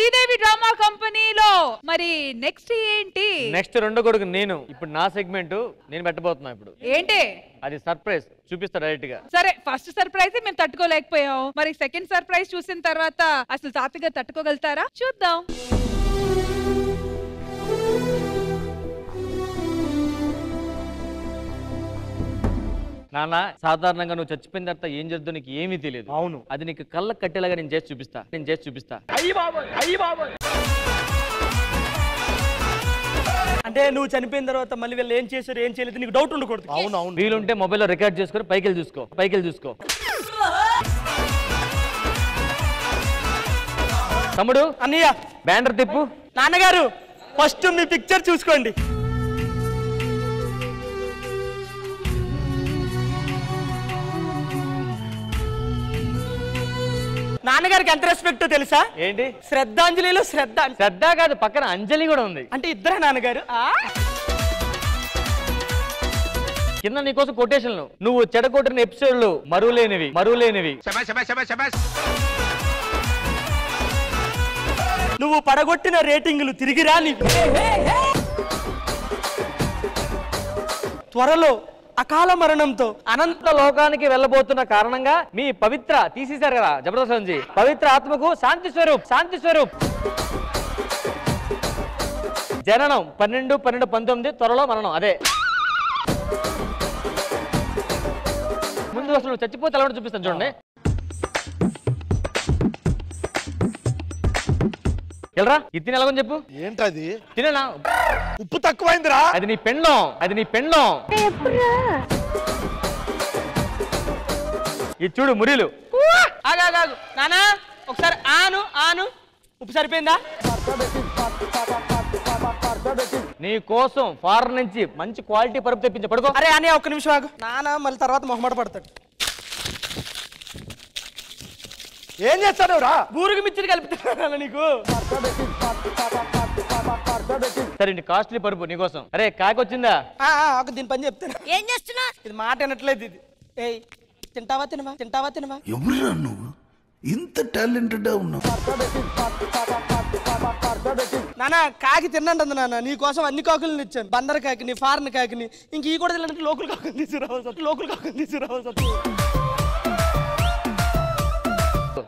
Sridevi drama కంపెనీలో మరి next ఏంటి? నెక్స్ట్ రెండో కొడుకు నేను. ఇప్పుడు నా సెగ్మెంట్ నేను పెట్టబోతున్నా. ఇప్పుడు ఏంటి అది? సర్ప్రైజ్ చూపిస్తా డైరెక్ట్ గా. సరే, ఫస్ట్ సర్ప్రైజ్ మేము తట్టుకోలేకపోయాం, మరి సెకండ్ సర్ప్రైజ్ చూసిన తర్వాత అసలు తాతగారు తట్టుకోగలుగుతారా? చూద్దాం. నాన్న, సాధారణంగా నువ్వు చచ్చిపోయిన తర్వాత ఏం జరుగుతుందో నీకు ఏమీ తెలియదు. అవును, అది నీకు కళ్ళకు కట్టేలాగా నేను చేసి చూపిస్తా. అంటే నువ్వు చనిపోయిన తర్వాత మళ్ళీ వీళ్ళు ఏం చేశారు ఏం చేయలేదు నీకు డౌట్ ఉండకూడదు. అవును, వీలుంటే మొబైల్లో రికార్డ్ చేసుకుని పైకి చూసుకో. తమ్ముడు, అన్నయ్య బ్యానర్ తిప్పు. నాన్నగారు ఫస్ట్ మీ పిక్చర్ చూసుకోండి. నాన్నగారికి ఎంత రెస్పెక్ట్ తెలుసా? ఏంటి? శ్రద్ధాంజలిలో శ్రద్ధ కాదు, పక్కన అంజలి కూడా ఉంది. అంటే ఇద్దరే నాన్నగారు. కింద నీకోసం కొటేషన్లు. నువ్వు చెడగొట్టిన ఎపిసోడ్లు మరువులేనివి. నువ్వు పడగొట్టిన రేటింగులు తిరిగి రాని. త్వరలో అకాల మరణంతో అనంత లోకానికి వెళ్ళబోతున్న కారణంగా మీ పవిత్ర తీసేశారు కదా జబర్దస్త్ నుంచి. పవిత్ర ఆత్మకు శాంతి స్వరూప్. జననం 12/12/19, త్వరలో మరణం. అదే ముందు అసలు చచ్చిపోతే అలవాటు చూపిస్తాను చూడండి. వెళ్ళరా, ఇది తిని ఎలాగని చెప్పు. ఏంటది? తినేనా? ఉప్పు తక్కువైందిరా. అది నీ పెండం. ఇది చూడు మురీలు. ఆగాగాగు నానా, ఒకసారి ఆను. ఉప్పు సరిపోయిందా? నీ కోసం ఫారెన్ నుంచి మంచి క్వాలిటీ పరుపు తెప్పించా. పడుకో. అరే అని ఒక్క నిమిషం ఆగు. నానా మళ్ళీ తర్వాత మొహమాట పడతాడు. ఏం చేస్తాడు రా? బూరుగు మిర్చిని కలుపుతున్నా నీకు. సరే, కాస్ట్లీ పరుపు నీకోసం. అరే కాకొచ్చిందా? దీని పని చెప్తాను. ఏం చేస్తున్నా? ఇది మాట వినట్లేదు. ఇది ఏయ్, తింటావా ఎవరురా నువ్వు? ఇంత టాలెంటెడ్ ఉన్నావు. నానా కాకి తిన్నండి అంది నాన్న. నీ కోసం అన్ని కాకులను ఇచ్చాను. బందర్ కాకిని, ఫారెన్ కాకిని, ఇంక ఈ కూడా తినంటే లోకల్ కాకుని తీసుకురావాలి.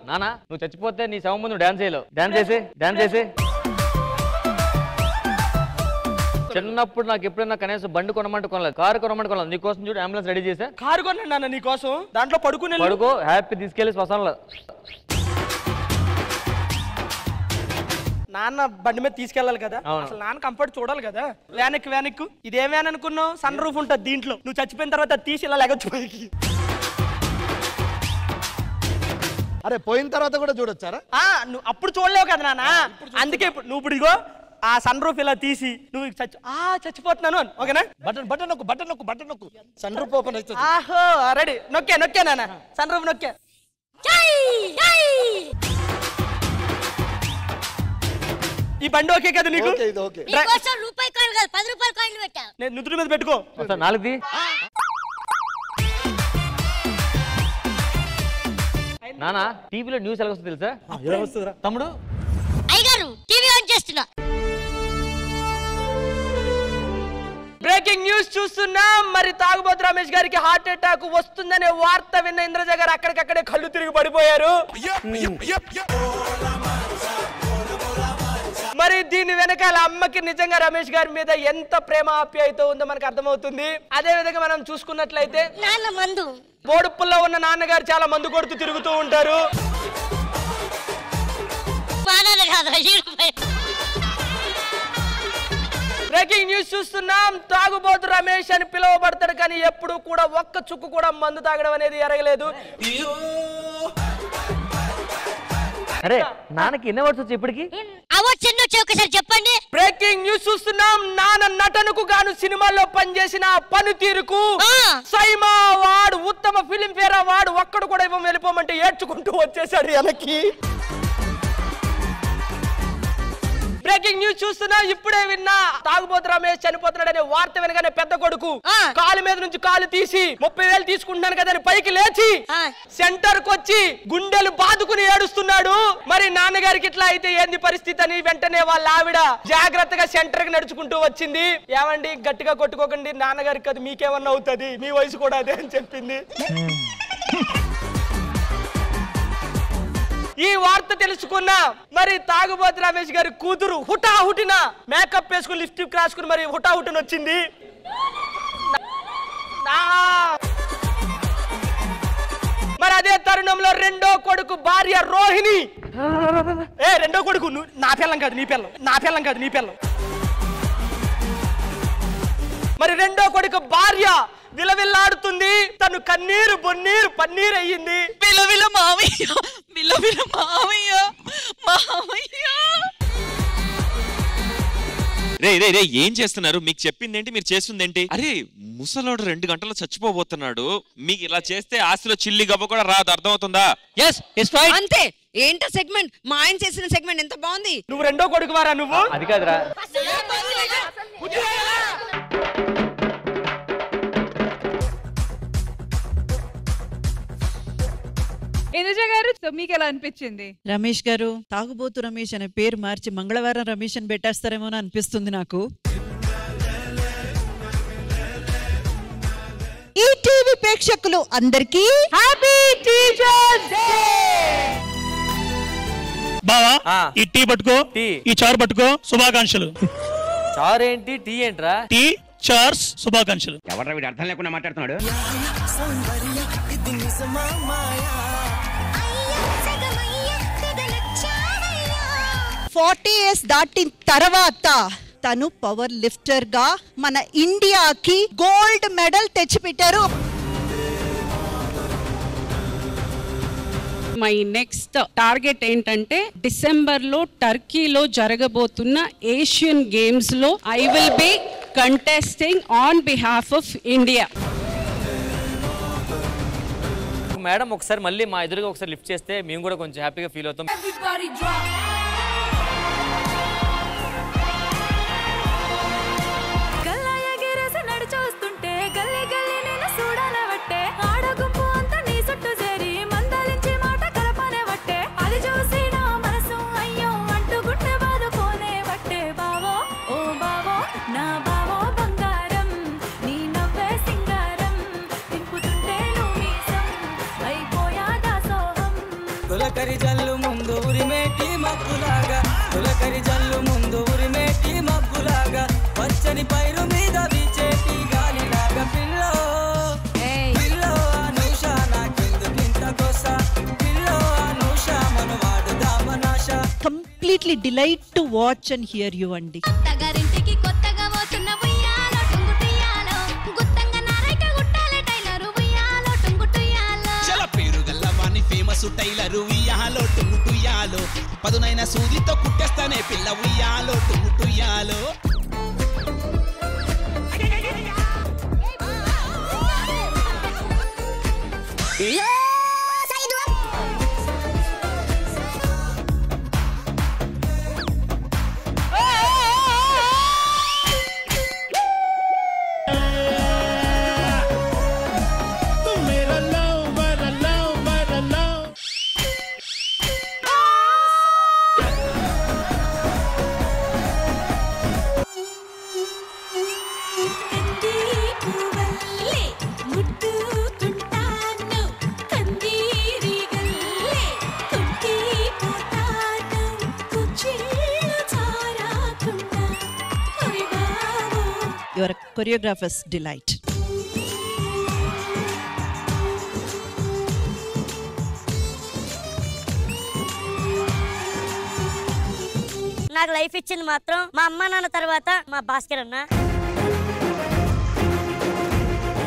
నానా, నువ్వు చచ్చిపోతే నీ శవం ముందు డాన్స్ చేసి. చిన్నప్పుడు నాకు ఎప్పుడైనా కనీసం బండి కొనమంటే కొనలేదు, కారు కొనమంటే కొనలేదు. నీకోసం చూడు అంబులెన్స్ రెడీ చేసా. కారు కొన్నాను నాన్న నీ కోసం. దాంట్లో పడుకో హ్యాపీ తీసుకెళ్లి శ్మశానంలో. నాన్న బండి మీద తీసుకెళ్ళాలి కదా, అసలు నాన్న కంఫర్ట్ చూడాలి కదా. వ్యాన్ ఇదేం వ్యాన్ అనుకున్నావు? సన్ రూఫ్ ఉంటుంది దీంట్లో. నువ్వు చచ్చిపోయిన తర్వాత తీసి ఇలా లెగొచ్చు పైకి. అరే పోయిన తర్వాత కూడా చూడొచ్చారా? నువ్వు అప్పుడు చూడలేవు కదా నాన్న. అందుకే నువ్వు ఇప్పుడు ఇగో ఆ సన్ రూఫ్ ఇలా తీసి నువ్వు చచ్చిపోతున్నాను అని. ఓకేనా? బటన్ నొక్కు. సన్ రూఫ్ ఓపెన్ అవుతుంది. ఆహో రెడీ. నొక్కే నాన్న, సన్ రూఫ్ నొక్కే. ఈ బండి ఓకే కదా నీకు? రూపాయి కాయిన్ కాదు 10 రూపాయల కాయిన్ పెట్టా. నేను నుదురు మీద పెట్టుకో. నాలుగుది. నానా, టీవీలో న్యూస్ ఎలా వస్తుంది తెలుసా? ఎలా వస్తుందిరా తమ్ముడు? అయ్యగారు టీవీ ఆన్ చేస్తున్నా. బ్రేకింగ్ న్యూస్ చూస్తున్నాం. మరి తాగుబోతు రమేష్ గారికి హార్ట్ అటాక్ వస్తుందనే వార్త విన్న ఇంద్రజ గారు అక్కడికక్కడే కళ్ళు తిరిగి పడిపోయారు. మరి దీని వెనకాల అమ్మకి నిజంగా రమేష్ గారి మీద ఎంత ప్రేమ ఆప్యాయత ఉందో మనకు అర్థమవుతుంది. అదే విధంగా మనం చూసుకున్నట్లయితే బోడుప్పుల్లో ఉన్న నాన్నగారు చాలా మందు కొడుతూ తిరుగుతూ ఉంటారు. బ్రేకింగ్ న్యూస్ చూస్తున్నాం. తాగుబోతు రమేష్ అని పిలువబడతాడు, కానీ ఎప్పుడు కూడా ఒక్క చుక్కు కూడా మందు తాగడం అనేది ఎరగలేదు. అరే నాన్నకి ఎన్ని అవార్డ్స్ వచ్చి ఇప్పటికి? చెప్పండి. బ్రేకింగ్ న్యూస్ చూస్తున్నాం. నాన్న నటనకు గాను సినిమాల్లో పనిచేసిన పనితీరుకు సైమా అవార్డు, ఉత్తమ ఫిలింఫేర్ అవార్డు ఒక్కడు కూడా వెళ్ళిపోమంటే ఏడ్చుకుంటూ వచ్చేసాడు వెనక్కి. బ్రేకింగ్ న్యూస్ చూస్తున్నా. ఇప్పుడే విన్నా, తాగుబోతు రమేష్ చనిపోతున్నాడనే వార్త వినగానే పెద్ద కొడుకు కాలు మీద నుంచి కాలు తీసి 30,000 తీసుకుంటున్నాను కదా పైకి లేచి సెంటర్ కు వచ్చి గుండెలు బాదుకుని ఏడుస్తున్నాడు. మరి నాన్నగారికి ఇట్లా అయితే ఏంది పరిస్థితి అని వెంటనే వాళ్ళ ఆవిడ జాగ్రత్తగా సెంటర్ కి నడుచుకుంటూ వచ్చింది. ఏమండి గట్టిగా కొట్టుకోకండి, నాన్నగారికి అది మీకేమన్నా అవుతుంది, మీ వయసు కూడా అదే అని చెప్పింది. ఈ వార్త తెలుసుకున్న మరి తాగుబోతు రమేష్ గారి కూతురు హుటాహుటిన మేకప్ వేసుకుని లిప్స్టిక్ రాసుకుని మరి హుటాహుటిన వచ్చింది. మరి అదే తరుణంలో రెండో కొడుకు భార్య రోహిణి, రెండో కొడుకు నా పిల్లం కాదు నీ పిల్లం, నా పిల్లం కాదు నీ పిల్లం. మరి రెండో కొడుకు భార్య విలవిల్లాడుతుంది. తను కన్నీరు బొన్నీరు పన్నీరు అయ్యింది. విలవిల మావయ్య, విలవిల మావయ్య, మావయ్య. రే రే రే ఏం చేస్తున్నారు? మీకు చెప్పిందేంటి, మీరు చేస్తుందేంటి? అరే ముసలోడు 2 గంటలు చచ్చిపోబోతున్నాడు, మీకు ఇలా చేస్తే ఆస్తిలో చిల్లి గబ్బ కూడా రాదు, అర్థమవుతుందా? అంతే. ఏంటో సెగ్మెంట్, మా ఆయన చేసిన సెగ్మెంట్ ఎంత బాగుంది. నువ్వు రెండో కొడుకు వారా? నువ్వు అది కాదురా. ఇంద్రజ గారు, మీకు ఎలా అనిపించింది? రమేష్ గారు, తాగుబోతు రమేష్ అనే పేరు మార్చి మంగళవారం రమేష్ అని పెట్టేస్తారేమో అని అనిపిస్తుంది నాకు. ఈ టీవీ ప్రేక్షకులు అందరికీ హ్యాపీ టీచర్స్ డే. బావా ఈ టీ పట్టుకో, ఈ చారు పట్టుకో, శుభాకాంక్షలు. చారు ఏంటి, టీ ఏంట్రా? టీ చార్స్ శుభాకాంక్షలు. ఎవరు వీడు అర్థం లేకుండా మాట్లాడుతున్నాడు? 40 years దాటిన తర్వాత తను పవర్ లిఫ్టర్ గా మన ఇండియాకి గోల్డ్ మెడల్ తెచ్చిపెట్టారు. మై నెక్స్ట్ టార్గెట్ ఏంటంటే డిసెంబర్ లో టర్కీలో జరగబోతున్న ఏషియన్ గేమ్స్ లో I will be contesting on behalf of India. Madam ఒకసారి మళ్ళీ మా ఎదురుగా ఒకసారి లిఫ్ట్ చేస్తే మేము కూడా కొంచెం హ్యాపీగా ఫీల్ అవుతాం. తొలకరి జల్లు ముందు ఉరిమేటి మబ్బులాగా, తొలకరి జల్లు ముందు ఉరిమేటి మబ్బులాగా, పచ్చని పైరు మీద వీచేటి గాలిలాగా. పిల్లో పిల్లో అనూష నాకెందుకింత గోస, పిల్లో అనూష మనవాడు దామనాశ. Completely delight to watch and hear you అండి. టైలరు ఉయ్యాలో టుంగుటుయ్యాలో, పదునైన సూదితో కుట్టేస్తానే పిల్ల ఉయ్యాలో టుంగుటుయ్యాలో. Your choreographer's delight. నాకు లైఫ్ ఇచ్చింది మాత్రం మా అమ్మ నాన్న తర్వాత మా భాస్కర్ అన్న.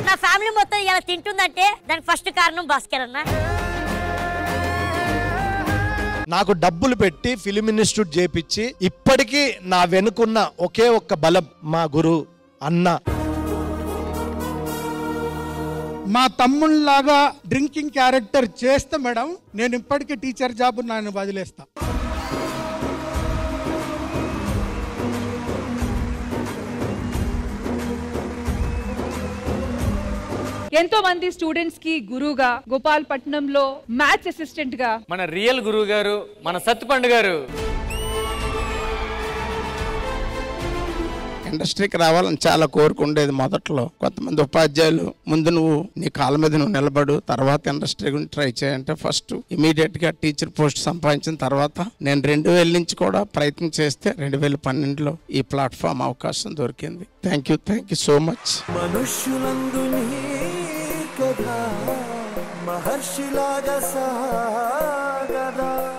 నా ఫ్యామిలీ మొత్తం ఇలా తింటుందంటే దానికి ఫస్ట్ కారణం భాస్కర్ అన్న. నాకు డబ్బులు పెట్టి ఫిలిం ఇన్స్టిట్యూట్ చేపించి ఇప్పటికీ నా వెనుకున్న ఒకే ఒక్క బలం మా గురు అన్న. మా తమ్ముళ్ళలాగా డ్రింకింగ్ క్యారెక్టర్ చేస్తే మేడం నేను ఇప్పటికీ టీచర్ జాబ్ నన్ను వదిలేస్తా. ఎంతో మంది స్టూడెంట్స్ కి గురువుగా, గోపాలపట్నంలో మ్యాథ్స్ అసిస్టెంట్ గా మన రియల్ గురువు గారు మన సత్తుపండు గారు. ఇండస్ట్రీకి రావాలని చాలా కోరుకుండేది మొదట్లో. కొంతమంది ఉపాధ్యాయులు ముందు నువ్వు నీ కాళ్ళ మీద నువ్వు నిలబడు, తర్వాత ఇండస్ట్రీ గురించి ట్రై చేయంటే ఫస్ట్ ఇమీడియట్ గా టీచర్ పోస్ట్ సంపాదించిన తర్వాత నేను 2000 నుంచి కూడా ప్రయత్నం చేస్తే 2012లో ఈ ప్లాట్ఫామ్ అవకాశం దొరికింది. Thank you so much. మనుష్యులందు నీ కథ మహర్షిలాగా